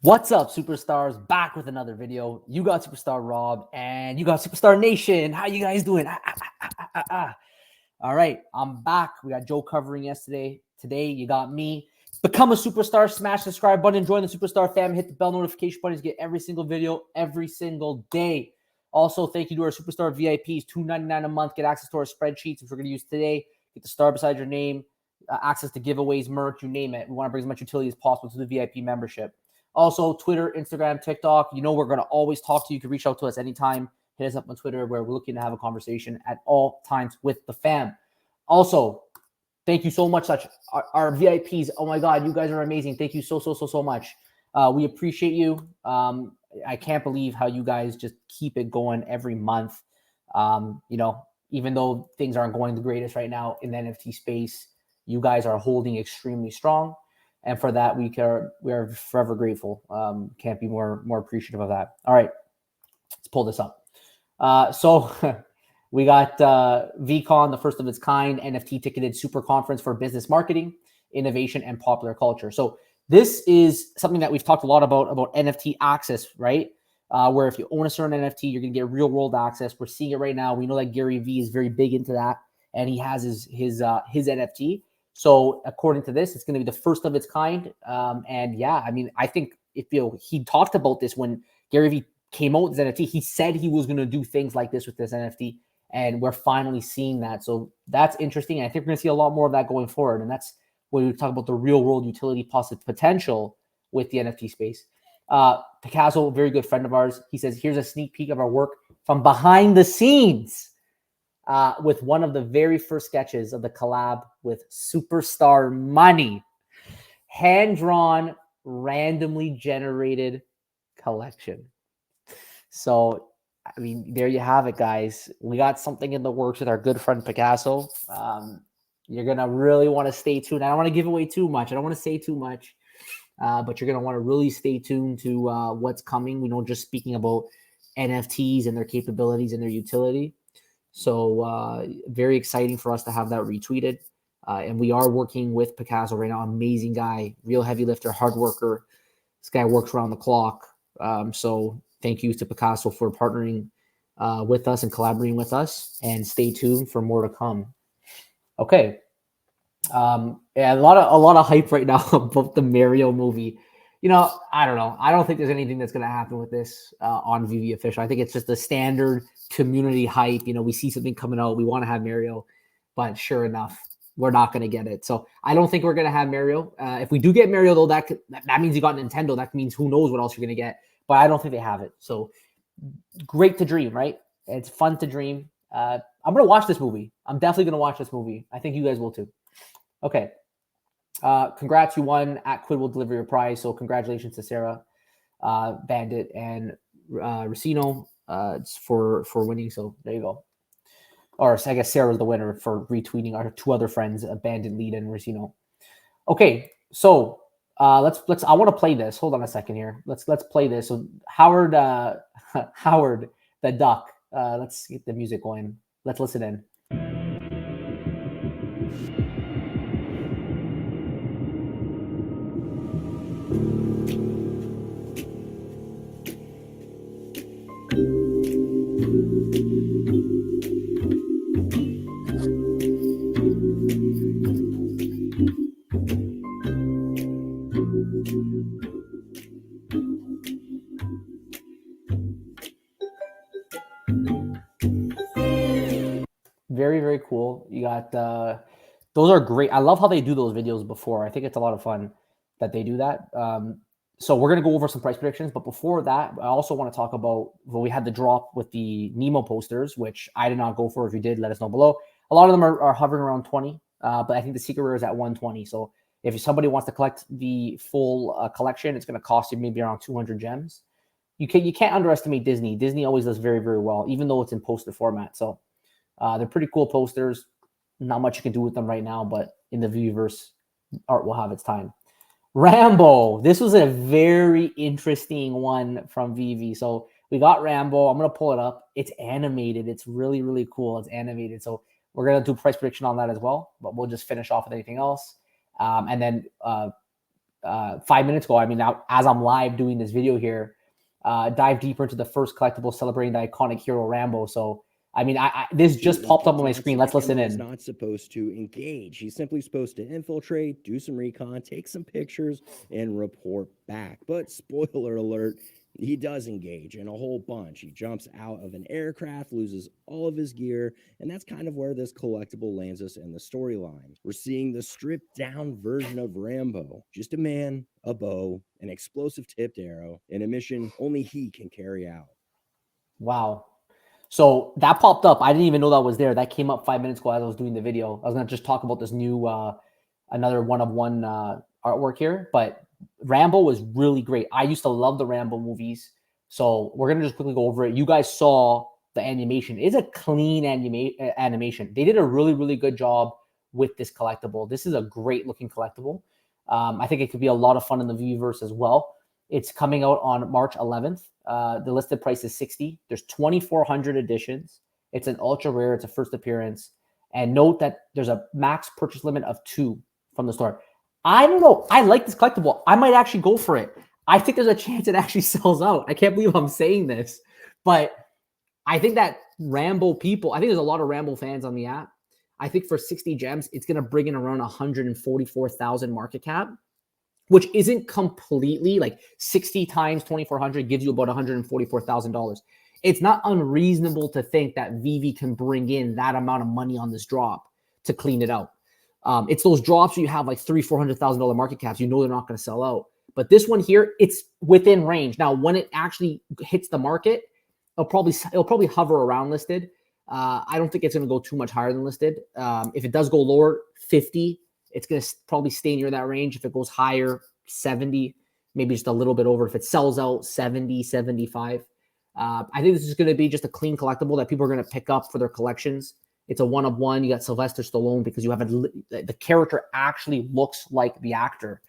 What's up, superstars? Back with another video. You got Superstar Rob and you got Superstar Nation. How you guys doing? All right, I'm back. We got Joe covering yesterday. Today, you got me. Become a superstar. Smash the subscribe button. Join the Superstar fam. Hit the bell notification button to get every single video every single day. Also, thank you to our Superstar VIPs. $2.99 a month. Get access to our spreadsheets, which we're going to use today. Get the star beside your name. Access to giveaways, merch, you name it. We want to bring as much utility as possible to the VIP membership. Also, Twitter, Instagram, TikTok. You know we're going to always talk to you. You can reach out to us anytime. Hit us up on Twitter where we're looking to have a conversation at all times with the fam. Also, thank you so much. Our VIPs. Oh, my God. You guys are amazing. Thank you so much. We appreciate you. I can't believe how you guys just keep it going every month. Even though things aren't going the greatest right now in the NFT space, you guys are holding extremely strong. And for that, we are forever grateful. Can't be more appreciative of that. All right, let's pull this up. So we got VCon, the first of its kind NFT ticketed super conference for business marketing, innovation, and popular culture. So this is something that we've talked a lot about NFT access, right? Where if you own a certain NFT, you're going to get real world access. We're seeing it right now. We know that Gary Vee is very big into that, and he has his NFT. So according to this, it's going to be the first of its kind. And yeah, I mean, I think he talked about this when Gary Vee came out with his NFT. He said he was going to do things like this with this NFT, and we're finally seeing that. So that's interesting. And I think we're going to see a lot more of that going forward. And that's when we talk about the real world utility potential with the NFT space. Picasso, a very good friend of ours, he says, here's a sneak peek of our work from behind the scenes. With one of the very first sketches of the collab with Superstar Money. Hand-drawn, randomly generated collection. So, I mean, there you have it, guys. We got something in the works with our good friend Picasso. You're going to really want to stay tuned. I don't want to give away too much. I don't want to say too much. But you're going to want to really stay tuned to what's coming. We know just speaking about NFTs and their capabilities and their utility. So very exciting for us to have that retweeted. And we are working with Picasso right now. Amazing guy, real heavy lifter, hard worker. This guy works around the clock. So thank you to Picasso for partnering with us and collaborating with us. And stay tuned for more to come. Okay. Yeah, a lot of hype right now about the Mario movie. I don't know. I don't think there's anything that's going to happen with this on VV Official. I think it's just a standard community hype. We see something coming out. We want to have Mario, but sure enough, we're not going to get it. So I don't think we're going to have Mario. If we do get Mario, though, that means you got Nintendo. That means who knows what else you're going to get. But I don't think they have it. So great to dream, right? It's fun to dream. I'm going to watch this movie. I'm definitely going to watch this movie. I think you guys will too. Okay. Congrats, you won. At Quid will deliver your prize. So congratulations to Sarah, Bandit, and Racino for winning. So there you go. Or I guess Sarah was the winner for retweeting our two other friends, Bandit, Lead, and Racino. Okay, so let's. I want to play this. Hold on a second here. Let's play this. So Howard the Duck. Let's get the music going. Let's listen in. Very, very cool. You got those are great. I love how they do those videos before. I think it's a lot of fun that they do that. So we're going to go over some price predictions. But before that, I also want to talk about, we had the drop with the Nemo posters, which I did not go for. If you did, let us know below. A lot of them are hovering around 20, but I think the secret rare is at 120. So if somebody wants to collect the full collection, it's going to cost you maybe around 200 gems. You can't underestimate Disney. Disney always does very, very well, even though it's in poster format. So they're pretty cool posters. Not much you can do with them right now, but in the Viewverse, art will have its time. Rambo. This was a very interesting one from VV. So we got Rambo. I'm going to pull it up. It's animated. It's really, really cool. It's animated. So we're going to do price prediction on that as well, but we'll just finish off with anything else. And then 5 minutes ago. I mean, now as I'm live doing this video here, dive deeper into the first collectible celebrating the iconic hero Rambo. So, I mean, this just popped up on my screen. Let's listen in. He's not supposed to engage. He's simply supposed to infiltrate, do some recon, take some pictures, and report back. But spoiler alert, he does engage in a whole bunch. He jumps out of an aircraft, loses all of his gear, and that's kind of where this collectible lands us in the storyline. We're seeing the stripped down version of Rambo. Just a man, a bow, an explosive tipped arrow, and a mission only he can carry out. Wow. So that popped up. I didn't even know that was there. That came up 5 minutes ago as I was doing the video. I was going to just talk about this new, another one-of-one artwork here, but Rambo was really great. I used to love the Rambo movies. So we're going to just quickly go over it. You guys saw the animation. It's a clean animation. They did a really, really good job with this collectible. This is a great looking collectible. I think it could be a lot of fun in the Veveverse as well. It's coming out on March 11th. The listed price is $60. There's 2,400 editions. It's an ultra rare. It's a first appearance. And note that there's a max purchase limit of 2 from the store. I don't know. I like this collectible. I might actually go for it. I think there's a chance it actually sells out. I can't believe I'm saying this, but I think that Rambo people, I think there's a lot of Rambo fans on the app. I think for 60 gems, it's going to bring in around 144,000 market cap, which isn't completely like 60 times 2,400 gives you about $144,000. It's not unreasonable to think that Veve can bring in that amount of money on this drop to clean it out. It's those drops where you have like $300,000-$400,000 market caps. You know they're not going to sell out. But this one here, it's within range. Now, when it actually hits the market, it'll probably hover around listed. I don't think it's going to go too much higher than listed. If it does go lower, 50, it's going to probably stay near that range. If it goes higher, 70, maybe just a little bit over. If it sells out, 70, 75. I think this is going to be just a clean collectible that people are going to pick up for their collections. It's a one-of-one. You got Sylvester Stallone because you have the character actually looks like the actor,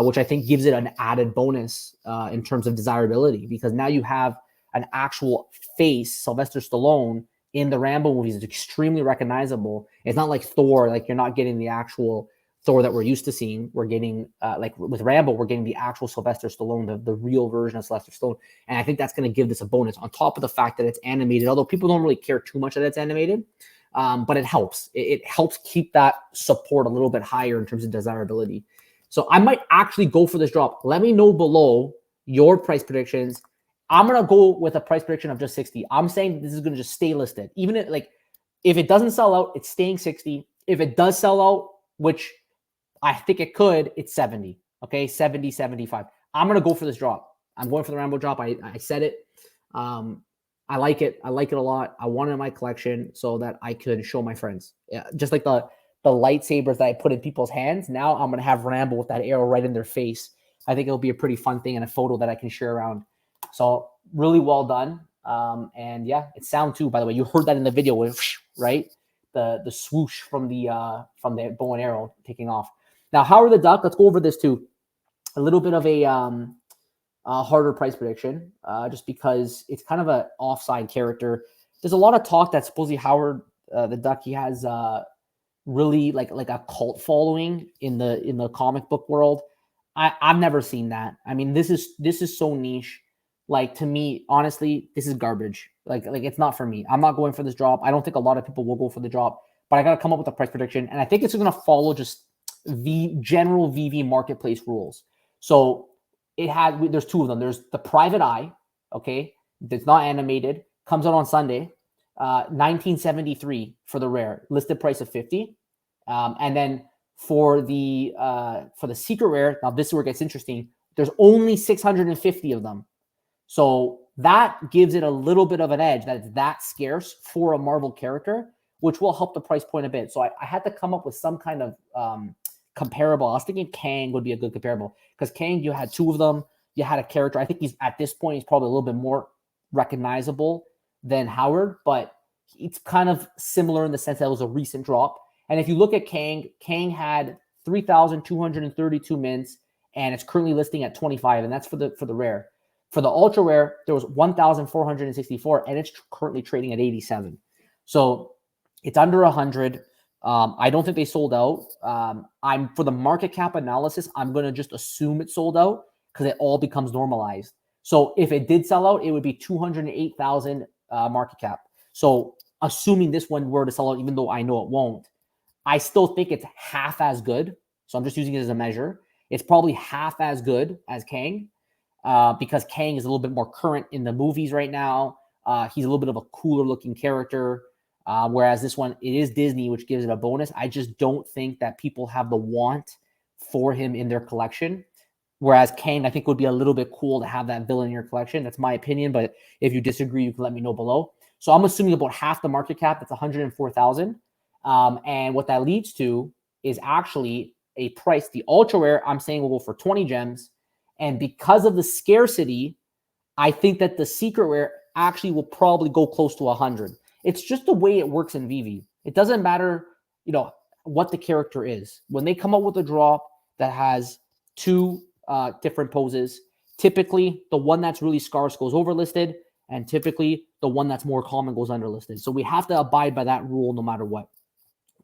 which I think gives it an added bonus in terms of desirability, because now you have an actual face, Sylvester Stallone, in the Rambo movies. It's extremely recognizable. It's not like Thor, like you're not getting the actual Thor that we're used to seeing. We're getting, like with Rambo, we're getting the actual Sylvester Stallone, the real version of Sylvester Stallone. And I think that's going to give this a bonus on top of the fact that it's animated, although people don't really care too much that it's animated. But it helps. It helps keep that support a little bit higher in terms of desirability. So I might actually go for this drop. Let me know below your price predictions. I'm going to go with a price prediction of just 60. I'm saying this is going to just stay listed. Even if it doesn't sell out, it's staying 60. If it does sell out, which I think it could, it's 70. Okay, 70, 75. I'm going to go for this drop. I'm going for the Rambo drop. I said it. I like it. I like it a lot. I want it in my collection so that I could show my friends. Yeah, just like the lightsabers that I put in people's hands. Now I'm going to have Rambo with that arrow right in their face. I think it'll be a pretty fun thing and a photo that I can share around. So really well done. And yeah, it's sound too, by the way. You heard that in the video, right? The swoosh from the bow and arrow taking off. Now, Howard the Duck, let's go over this too. A little bit of a harder price prediction, just because it's kind of an offside character. There's a lot of talk that supposedly Howard the Duck, he has really like a cult following in the comic book world. I've never seen that. I mean, this is so niche. Like, to me, honestly, this is garbage. Like it's not for me. I'm not going for this drop. I don't think a lot of people will go for the drop, but I got to come up with a price prediction. And I think it's going to follow just the general Veve marketplace rules. So there's 2 of them. There's the Private Eye, okay? It's not animated. Comes out on Sunday. 1973 for the rare. Listed price of 50. And then for the secret rare, now this is where it gets interesting. There's only 650 of them. So that gives it a little bit of an edge that it's that scarce for a Marvel character, which will help the price point a bit. So I had to come up with some kind of comparable. I was thinking Kang would be a good comparable, because Kang, you had 2 of them. You had a character. I think at this point, he's probably a little bit more recognizable than Howard, but it's kind of similar in the sense that it was a recent drop. And if you look at Kang had 3,232 mints, and it's currently listing at 25, and that's for the rare. For the ultra rare, there was 1,464, and it's currently trading at 87. So it's under 100. I don't think they sold out. I'm for the market cap analysis, I'm going to just assume it sold out because it all becomes normalized. So if it did sell out, it would be 208,000 market cap. So assuming this one were to sell out, even though I know it won't, I still think it's half as good. So I'm just using it as a measure. It's probably half as good as Kang because Kang is a little bit more current in the movies right now. He's a little bit of a cooler looking character. Whereas this one, it is Disney, which gives it a bonus. I just don't think that people have the want for him in their collection. Whereas Kang, I think, would be a little bit cool to have that villain in your collection. That's my opinion, but if you disagree, you can let me know below. So I'm assuming about half the market cap. That's 104,000. And what that leads to is actually a price. The ultra rare, I'm saying, will go for 20 gems. And because of the scarcity, I think that the secret rare actually will probably go close to 100. It's just the way it works in Veve. It doesn't matter, what the character is. When they come up with a drop that has two different poses, typically the one that's really scarce goes overlisted, and typically the one that's more common goes underlisted. So we have to abide by that rule no matter what.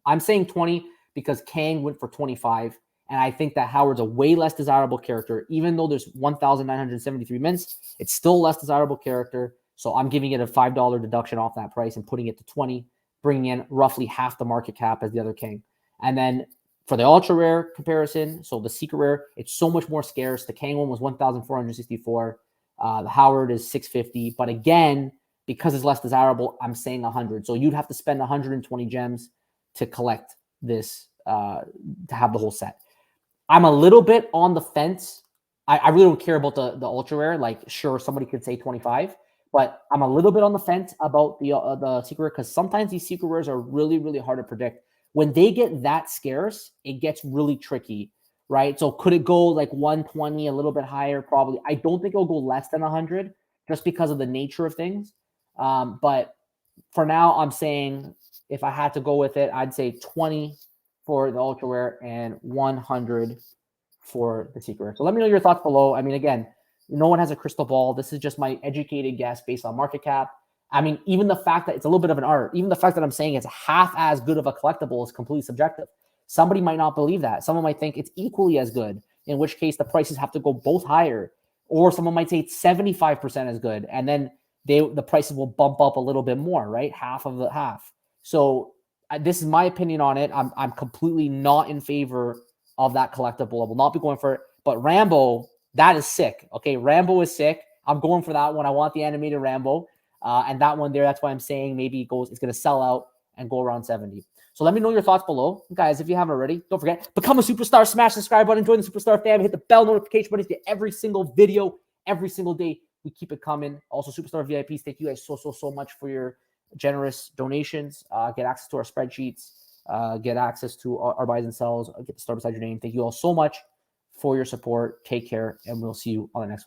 I'm saying 20 because Kang went for 25, and I think that Howard's a way less desirable character. Even though there's 1,973 mints, it's still a less desirable character. So I'm giving it a $5 deduction off that price and putting it to 20, bringing in roughly half the market cap as the other Kang. And then for the ultra rare comparison, so the secret rare, it's so much more scarce. The Kang one was 1,464. The Howard is 650. But again, because it's less desirable, I'm saying 100. So you'd have to spend 120 gems to collect this, to have the whole set. I'm a little bit on the fence. I really don't care about the ultra rare. Like, sure, somebody could say 25. But I'm a little bit on the fence about the secret rare because sometimes these secret rares are really, really hard to predict. When they get that scarce, it gets really tricky, right? So could it go like 120, a little bit higher? Probably. I don't think it'll go less than 100 just because of the nature of things. But for now, I'm saying if I had to go with it, I'd say 20 for the ultra rare and 100 for the secret rare. So let me know your thoughts below. I mean, again, no one has a crystal ball. This is just my educated guess based on market cap. I mean, even the fact that it's a little bit of an art, even the fact that I'm saying it's half as good of a collectible is completely subjective. Somebody might not believe that. Someone might think it's equally as good, in which case the prices have to go both higher. Or someone might say it's 75% as good, and then the prices will bump up a little bit more, right? Half of the half. So this is my opinion on it. I'm completely not in favor of that collectible. I will not be going for it. But Rambo, that is sick. Okay, Rambo is sick. I'm going for that one. I want the animated Rambo. And that one there, that's why I'm saying maybe it's going to sell out and go around 70. So let me know your thoughts below. Guys, if you haven't already, don't forget, become a superstar, smash the subscribe button, join the Superstar fam, hit the bell notification button to get every single video, every single day. We keep it coming. Also, Superstar VIPs, thank you guys so much for your generous donations. Get access to our spreadsheets, get access to our buys and sells, get the star beside your name. Thank you all so much for your support. Take care, and we'll see you on the next one.